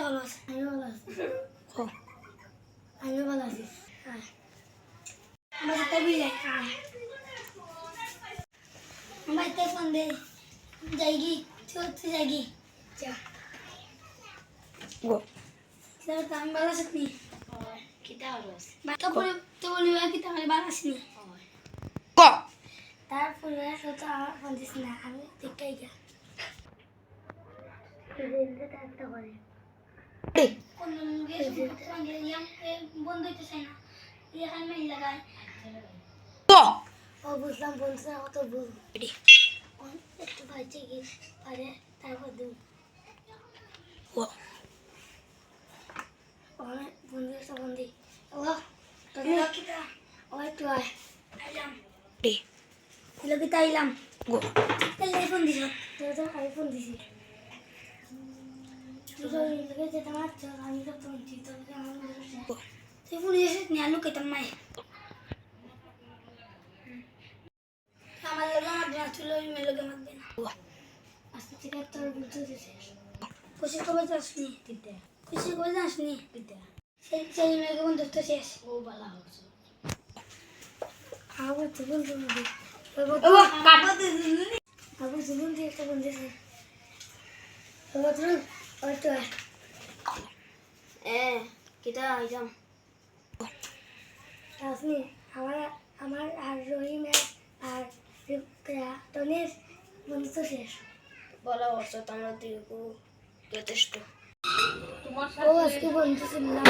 ভালো আছে, আমিও ভালো আছি। আমিও ভালো আছি। আমার তো বিলে আমার তো ফোন দে যাইগি চলতে যাইগি যা গো স্যার আমি ভালো আছি নি কিতা ভালো আছে বাকি পরে তো বলি কি তাহলে ভালো আছি নি ক তারপরে তো আমার ফোন দিস না আমি দেখাই যা একটা করে কোন বন্ধ হইতে চাই না এখানে মেল লাগায় ক ও বুঝলাম বলছে অত ভুল একটু ভাইছে কি পারে তারপর দিন ক অনেক বন্ধু বন্ধি ও তোর কিতা ও একটু আইলাম ডি কিতা আইলাম গো তাহলে আইফোন দিছ তোর তো আইফোন দিছি তুই তো লগে যেতে মারছ আমি তো ফোন দিছি তোর আমার তুই ফোন এসে নিয়ে আলু কেতাম মাই আমার লগে আমার না ছিল ওই মেয়ে লগে মারবে না আস্তে থেকে তোর বুঝতে দিছিস খুশি কবে যাসনি দিতে খুশি কবে যাসনি দিতে সেই মেয়েকে বন্ধু তো শেষ ও বালা হচ্ছে আবার তো বলতো না ও কাটো দিন আবার জুলুন দিয়ে একটা বন্ধু আছে আবার তুই আর তো কিতা আইলাম আসনি আমার আমার আর রহিমের আর টনির বন্ধু তো শেষ বলা হচ্ছে তোমরা দুই যথেষ্ট ও আজকে বন্ধু ছিলাম